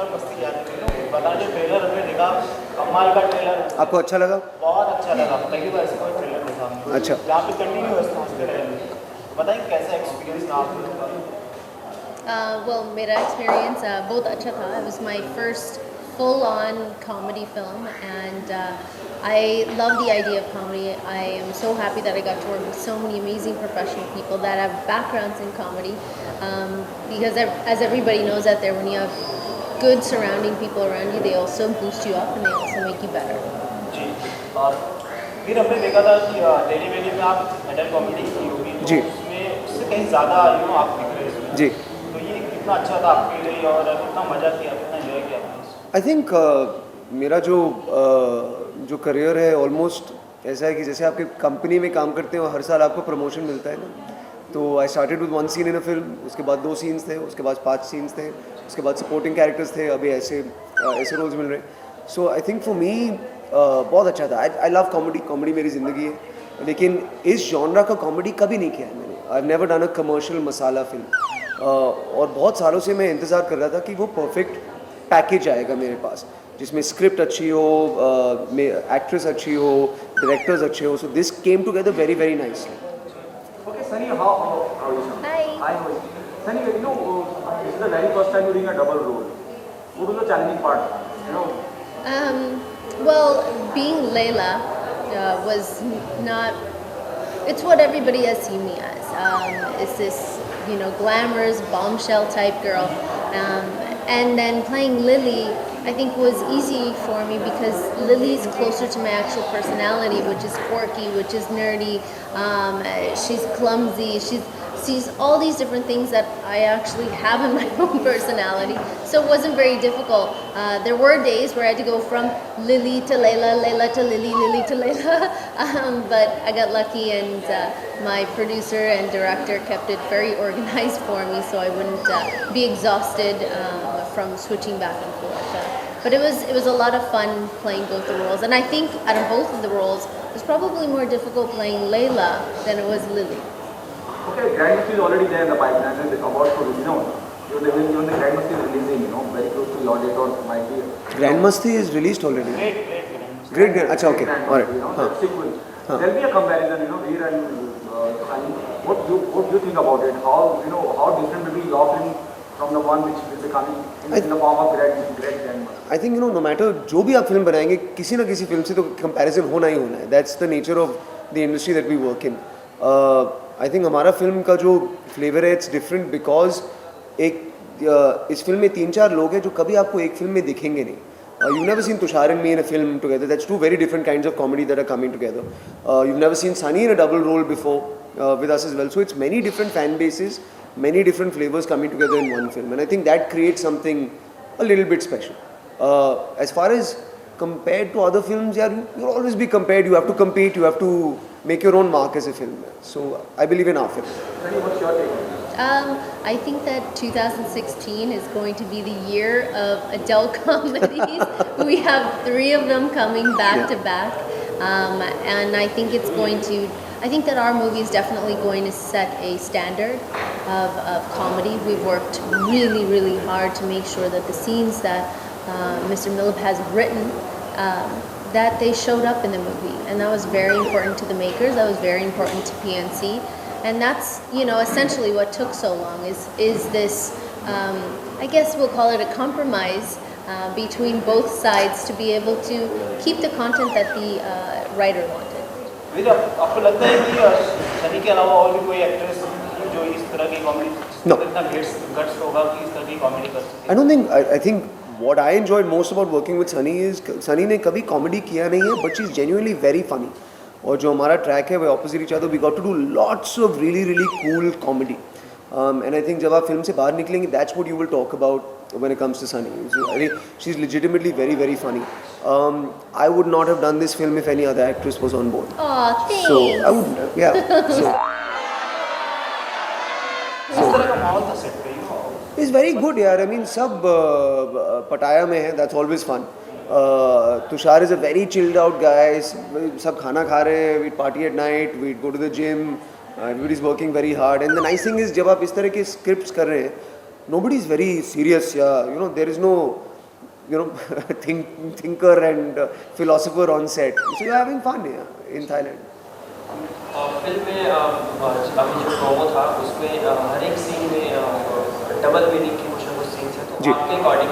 ऊपर मस्तीजादे में बता जो ट्रेलर हमने देखा, कमाल का ट्रेलर। आपको अच्छा लगा? बहुत अच्छा लगा, पहली बार ऐसा कोई ट्रेलर देखा हमने। अच्छा। जहाँ पे कंटिन्यूअस था उसके ट्रेलर। बताइए कैसा एक्सपीरियंस था आपका? Well, मेरा experience बहुत अच्छा था. It was my first full-on comedy film, and I love the idea of comedy. I am so happy that I got to work with so many amazing professional people that have backgrounds in comedy. Because as everybody knows out there, when you have good surrounding people around you, they also boost you up and they also make you better. जी, और फिर हमने देखा था कि daily वेली में आप adult comedy की होगी, तो जी। उसमें उससे कहीं ज़्यादा आप दिख रहे हैं। जी। तो ये कितना अच्छा था आपके लिए और कितना मज़ा किया, कितना एंजॉय किया आपने? आई थिंक मेरा जो करियर है ऑलमोस्ट ऐसा है कि जैसे आपके कंपनी में काम करते हो हर साल आपको प्रमोशन मिलता है ना, तो I started with 1 seen in a film, उसके बाद 2 सीन्स थे, उसके बाद 5 सीन्स थे, उसके बाद सपोर्टिंग कैरेक्टर्स थे, अभी ऐसे रोल्स मिल रहे हैं. सो आई थिंक फॉर मी बहुत अच्छा था. आई लव कॉमेडी, कॉमेडी मेरी ज़िंदगी है, लेकिन इस जॉनरा का कॉमेडी कभी नहीं किया है मैंने. I have never done a commercial masala film. और बहुत सालों से मैं इंतज़ार कर रहा था कि वो परफेक्ट पैकेज आएगा मेरे पास, जिसमें स्क्रिप्ट अच्छी हो, एक्ट्रेस अच्छी हो, डायरेक्टर्स अच्छे हो. So this came together very very nicely. Okay, Sunny, how are you? Hi. Hi, how are you? Sunny, this is the very first time you're doing a double role. What was the challenging part? Well, being Layla was not. It's what everybody has seen me as. It's this, glamorous bombshell type girl, and then playing Lily, I think was easy for me because Lily's closer to my actual personality, which is quirky, which is nerdy. She's clumsy. She's all these different things that I actually have in my own personality. So it wasn't very difficult. There were days where I had to go from Lily to Layla, Layla to Lily, Lily to Layla. But I got lucky, and my producer and director kept it very organized for me, so I wouldn't be exhausted from switching back and forth. But it was a lot of fun playing both the roles, and I think out of both of the roles, it was probably more difficult playing Layla than it was Lily. Okay, Grandmaster is already there in the pipeline, and the award for even the Grandmaster is releasing, very close to your date or might be. Grandmaster is released already. Great. अच्छा, okay. All right. Sequel. There'll be a comparison, Vir and Sunny. What do you think about it? How different will be your film from the one which will be coming in the form of Great Grandmaster? I think no matter जो भी आप film बनाएंगे, किसी ना किसी film से तो comparison होना ही होना है. That's the nature of the industry that we work in. I think हमारा फिल्म का जो फ्लेवर है इट्स डिफरेंट बिकॉज इस फिल्म में 3-4 लोग हैं जो कभी आपको एक फिल्म में दिखेंगे नहीं. You've never seen Tushaar and me in a film together. That's two very different kinds of comedy that are coming together. You've never seen Sunny in a double role before with us as well. So it's many different fan bases, many different flavors coming together in one film. And I think that creates something a little bit special. As far as compared to other films, you'll always be compared. You have to compete. You have to make your own mark as a film. So I believe in our film. Sunny, what's your take on this? I think that 2016 is going to be the year of adult comedies. We have 3 of them coming back to back, and I think it's going to. I think that our movie is definitely going to set a standard of comedy. We've worked really, really hard to make sure that the scenes that Mr. Millip has written, that they showed up in the movie, and that was very important to the makers. That was very important to PNC. And that's, essentially what took so long is this, I guess we'll call it a compromise between both sides to be able to keep the content that the writer wanted. फिर आपको लगता है कि सनी के अलावा और भी कोई एक्ट्रेस जो इस तरह की कॉमेडी इतना गट्स होगा कि इस तरह की कॉमेडी कर सकती है? I don't think, I think what I enjoyed most about working with Sunny is Sunny ने कभी कॉमेडी किया नहीं है, but she's genuinely very funny. और जो हमारा ट्रैक है वो opposite each other, we got to do lots of really really cool comedy. And I think जब आप फिल्म से बाहर निकलेंगे, that's what you will talk about when it comes to Sunny. She is legitimately very very funny. I would not have done this film if any other actress was on board. Aw, thanks. So I would, या so इस तरह का माहौल था set पे, it's very good यार. I mean सब Pattaya में है, that's always fun. Tushar is a very chilled out guy. सब खाना खा रहे हैं, we'd party at night, we'd go to the gym, everybody's working very hard. And the nice thing is जब आप इस तरह के scripts कर रहे हैं, nobody is very serious. There is no thinker and philosopher on set. So you're having fun in Thailand. Film में अभी जो प्रोमो था उसमें हर एक सीन में डबल मीनिंग के कुछ सीन्स हैं, तो आपके अकॉर्डिंग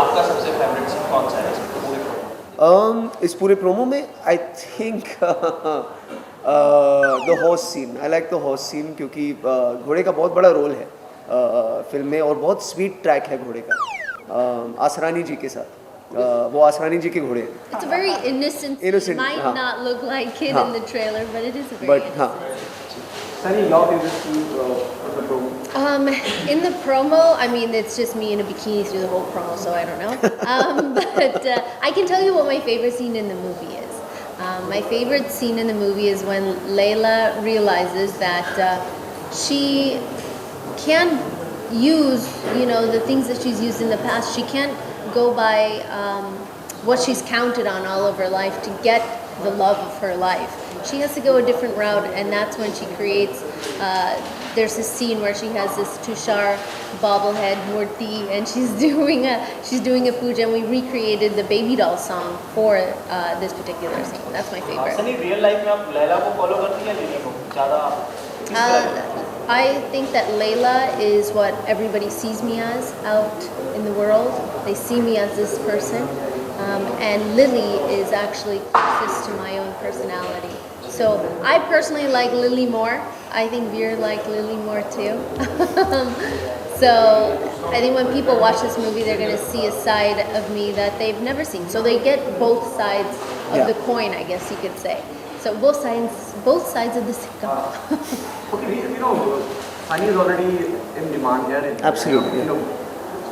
आपका सबसे फेवरेट सीन कौन सा है इस पूरे प्रोमो? इस पूरे प्रोमो में I think the horse scene. I like the horse scene क्योंकि घोड़े का बहुत बड़ा रोल है फिल्म में और बहुत स्वीट ट्रैक है घोड़े का आसरानी जी के साथ. वो आसरानी जी के घोड़े हैं. It's a very innocent. Innocent, Might हाँ. not look like it हाँ. in the trailer, but it is a very But innocent. हाँ. Sunny, your favorite scene of the promo? In the promo, I mean, it's just me in a bikini through the whole promo, so I don't know. But I can tell you what my favorite scene in the movie is. My favorite scene in the movie is when Layla realizes that she can use, the things that she's used in the past. She can't go by what she's counted on all of her life to get the love of her life. She has to go a different route, and that's when she creates. There's this scene where she has this Tushaar bobblehead Murti, and she's doing a puja, and we recreated the baby doll song for this particular scene. That's my favorite. Sunny real life में आप लैला को follow करती हैं या lily को ज़्यादा? I think that Layla is what everybody sees me as out in the world. They see me as this person. And Lily is actually closest to my own personality. So I personally like Lily more. I think Vir liked Lily more too. So I think when people watch this movie, they're going to see a side of me that they've never seen. So they get both sides of the coin, I guess you could say. So both sides of the sikka. Okay, Sunny is already in demand here. Absolutely.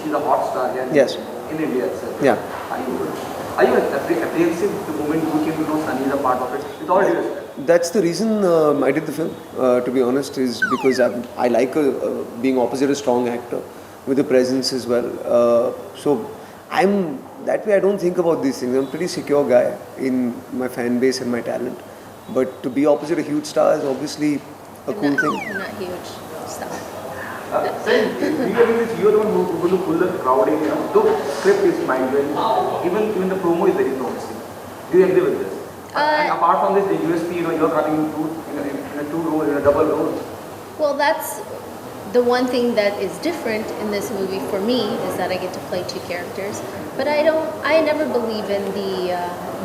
She's a hot star here. Yes. In India itself. Yeah. Are you apprehensive the moment you came to know Sunny is a part of it? With all due respect. That's the reason I did the film, to be honest, is because I like being opposite a strong actor with a presence as well. So that way I don't think about these things. I'm a pretty secure guy in my fan base and my talent. But to be opposite a huge star is obviously a cool thing. I'm not huge. Stop. You are the one who is going to pull the crowd in. The script is mind-blowing. Even the promo is very promising. Do you agree with this? And apart from this, the USP, you're cutting in a double role. Well, that's the one thing that is different in this movie for me is that I get to play two characters. But I never believe in the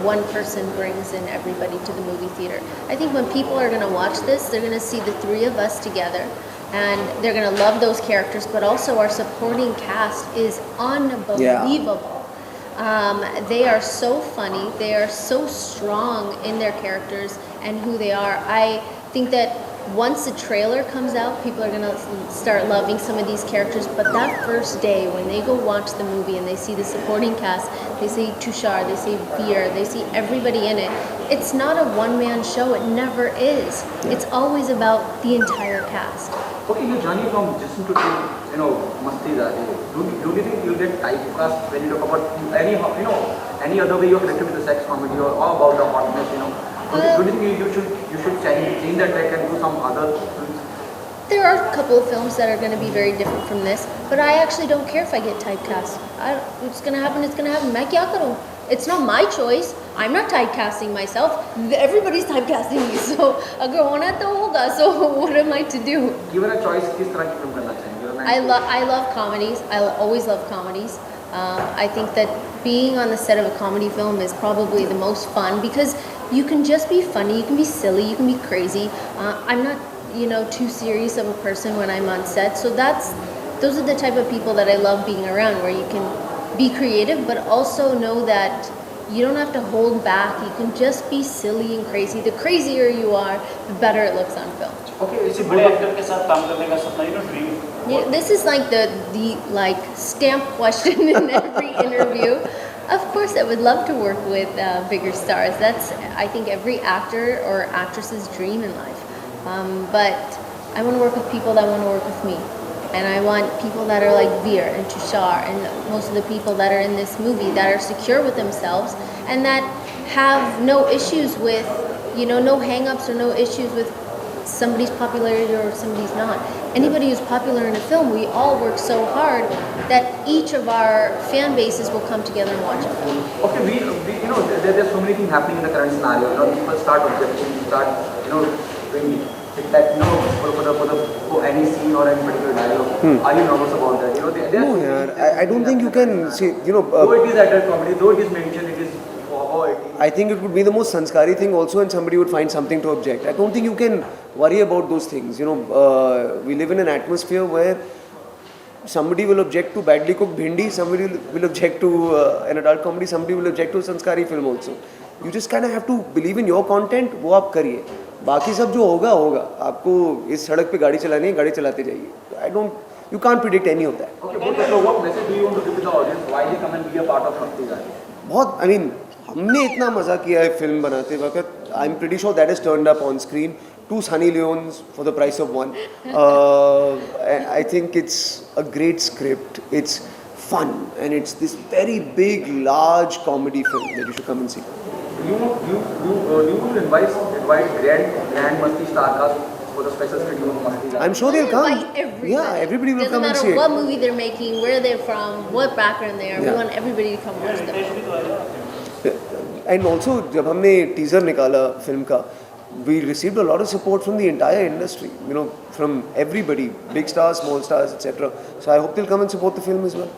one person brings in everybody to the movie theater. I think when people are going to watch this, they're going to see the three of us together. And they're going to love those characters, but also our supporting cast is unbelievable. Yeah. They are so funny. They are so strong in their characters and who they are. I think that once the trailer comes out, people are going to start loving some of these characters. But that first day, when they go watch the movie and they see the supporting cast, they see Tushaar, they see Vir, they see everybody in it, it's not a one-man show. It never is. It's always about the entire cast. Okay, your journey from Jism to Mastizaade, do you think you'll get typecast when you talk about any other way you're connected with the sex comedy or about the hotness, do you think you should change that track and do some other films? There are a couple of films that are going to be very different from this, but I actually don't care if I get typecast. It's going to happen, it's going to happen. Main kya karu? It's not my choice. I'm not typecasting myself. Everybody's typecasting me. So, agar hona to hoga. So, what am I to do? Given a choice, किस तरह की film करना चाहेंगे? I love comedies. I always love comedies. I think that being on the set of a comedy film is probably the most fun because you can just be funny, you can be silly, you can be crazy. I'm not, too serious of a person when I'm on set. So those are the type of people that I love being around, where you can be creative, but also know that you don't have to hold back. You can just be silly and crazy. The crazier you are, the better it looks on film. Okay, किसी बड़े actor के साथ काम करने का सपना, dream. Yeah, this is like the stamp question in every interview. Of course, I would love to work with bigger stars. That's, I think, every actor or actress's dream in life. But I want to work with people that want to work with me. And I want people that are like Vir and Tushaar and most of the people that are in this movie that are secure with themselves and that have no issues with, no hang-ups or no issues with somebody's popular or somebody's not. Anybody who's popular in a film, we all work so hard that each of our fan bases will come together and watch it. Okay, we there's so many things happening in the current scenario. People start objecting, start doing that for any scene or any particular dialogue. Are you nervous about that? No, yaar, I don't think you can say, though it is adult comedy, though it is mentioned, it is how it is. I think it would be the most sanskari thing also, and somebody would find something to object. I don't think you can worry about those things. We live in an atmosphere where somebody will object to badly cooked bhindi, somebody will object to an adult comedy, somebody will object to a sanskari film also. You just kind of have to believe in your content, वो आप करिए. बाकी सब जो होगा होगा. आपको इस सड़क पे गाड़ी चलानी है, गाड़ी चलाते जाइए. You can't predict any of that. Okay, so what message do you want to give to the audience? Why they come and be a part of Mastizaade? बहुत, हमने इतना मजा किया है फिल्म बनाते वक्त. I'm pretty sure that is turned up on screen. 2 Sunny Leones for the price of 1. I think it's a great script. It's fun and it's this very big, large comedy film that you should come and see. You invite grand Masti star cast for the special screening of Mastizaade? I'm sure they'll come. Invite everybody. Yeah, everybody will come and see Doesn't matter it. what movie they're making, where they're from, what background they are. We Yeah. want everybody to come watch them. And also, जब हमने teaser निकाला film का, we received a lot of support from the entire industry. From everybody, big stars, small stars, etc. So I hope they'll come and support the film as well.